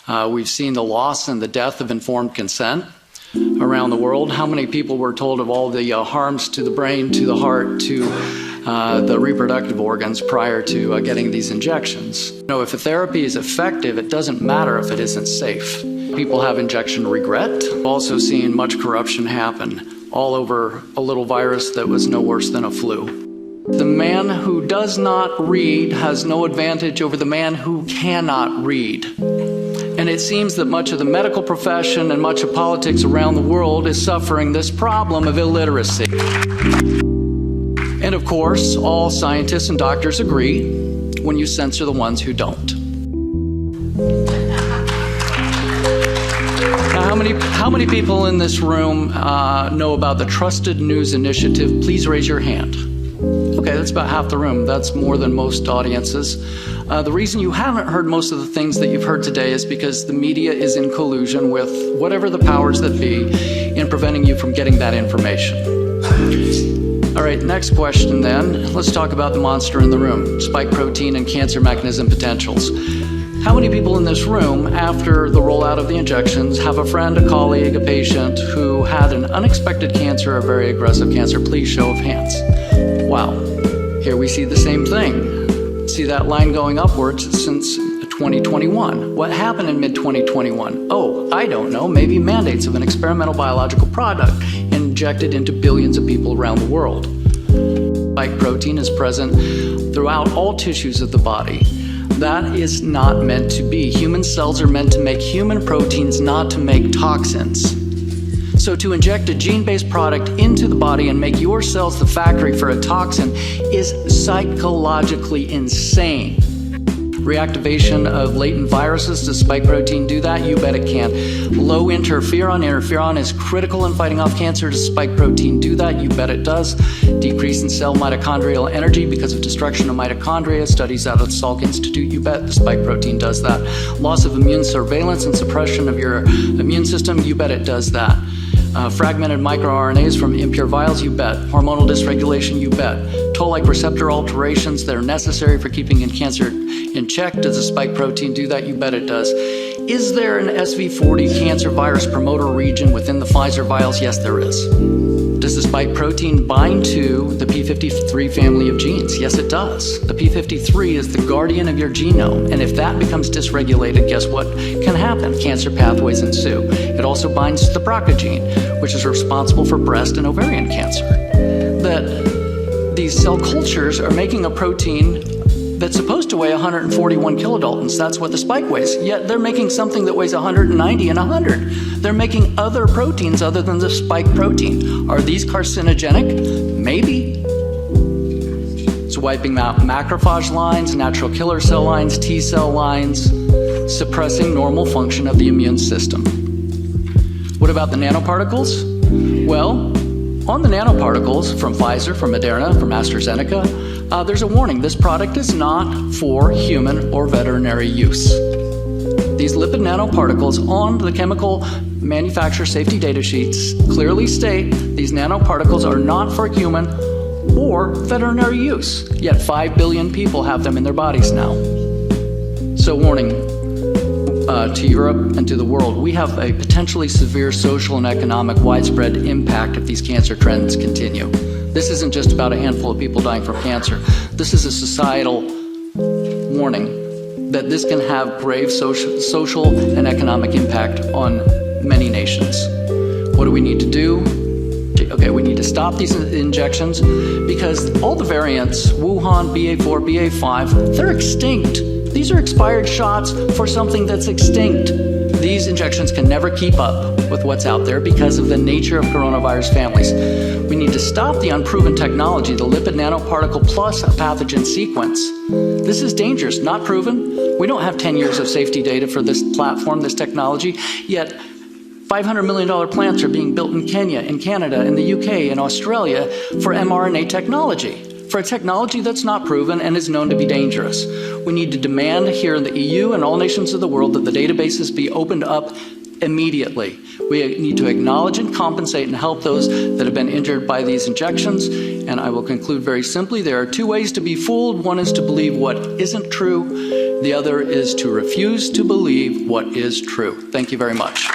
We've seen the loss and the death of informed consent around the world. How many people were told of all the harms to the brain, to the heart, to the reproductive organs prior to getting these injections? You know, if a therapy is effective, it doesn't matter if it isn't safe. People have injection regret. We've also seen much corruption happen all over a little virus that was no worse than a flu. The man who does not read has no advantage over the man who cannot read. And it seems that much of the medical profession and much of politics around the world is suffering this problem of illiteracy. And of course, all scientists and doctors agree when you censor the ones who don't. Now, how many people in this room know about the Trusted News Initiative? Please raise your hand. Okay, that's about half the room. That's more than most audiences. The reason you haven't heard most of the things that you've heard today is because the media is in collusion with whatever the powers that be in preventing you from getting that information. All right, next question then. Let's talk about the monster in the room, spike protein and cancer mechanism potentials. How many people in this room, after the rollout of the injections, have a friend, a colleague, a patient who had an unexpected cancer, a very aggressive cancer? Please, show of hands. Wow, here we see the same thing. See that line going upwards since 2021. What happened in mid-2021? Oh, I don't know, maybe mandates of an experimental biological product injected into billions of people around the world. Spike protein is present throughout all tissues of the body. That is not meant to be. Human cells are meant to make human proteins, not to make toxins. So to inject a gene-based product into the body and make your cells the factory for a toxin is psychologically insane. Reactivation of latent viruses, does spike protein do that? You bet it can. Low interferon. Interferon is critical in fighting off cancer. Does spike protein do that? You bet it does. Decrease in cell mitochondrial energy because of destruction of mitochondria. Studies out of the Salk Institute. You bet the spike protein does that. Loss of immune surveillance and suppression of your immune system. You bet it does that. Fragmented microRNAs from impure vials, you bet. Hormonal dysregulation, you bet. Toll-like receptor alterations that are necessary for keeping cancer in check. Does the spike protein do that? You bet it does. Is there an SV40 cancer virus promoter region within the Pfizer vials? Yes, there is. Does the spike protein bind to the p53 family of genes? Yes, it does. The p53 is the guardian of your genome, and if that becomes dysregulated, guess what can happen? Cancer pathways ensue. It also binds to the BRCA gene, which is responsible for breast and ovarian cancer. That these cell cultures are making a protein that's supposed to weigh 141 kilodaltons. That's what the spike weighs. Yet they're making something that weighs 190 and 100. They're making other proteins other than the spike protein. Are these carcinogenic? Maybe. It's wiping out macrophage lines, natural killer cell lines, T cell lines, suppressing normal function of the immune system. What about the nanoparticles? Well, on the nanoparticles from Pfizer, from Moderna, from AstraZeneca, there's a warning. This product is not for human or veterinary use. These lipid nanoparticles on the chemical manufacturer safety data sheets clearly state these nanoparticles are not for human or veterinary use. Yet 5 billion people have them in their bodies now. So warning to Europe and to the world, we have a potentially severe social and economic widespread impact if these cancer trends continue. This isn't just about a handful of people dying from cancer. This is a societal warning that this can have grave social and economic impact on many nations. What do we need to do? Okay, we need to stop these injections because all the variants, Wuhan, BA4, BA5, they're extinct. These are expired shots for something that's extinct. These injections can never keep up with what's out there because of the nature of coronavirus families. We need to stop the unproven technology, the lipid nanoparticle plus a pathogen sequence. This is dangerous, not proven. We don't have 10 years of safety data for this platform, this technology, yet $500 million plants are being built in Kenya, in Canada, in the UK, in Australia for mRNA technology. For a technology that's not proven and is known to be dangerous. We need to demand here in the EU and all nations of the world that the databases be opened up immediately. We need to acknowledge and compensate and help those that have been injured by these injections. And I will conclude very simply, there are two ways to be fooled. One is to believe what isn't true, The other is to refuse to believe what is true. Thank you very much.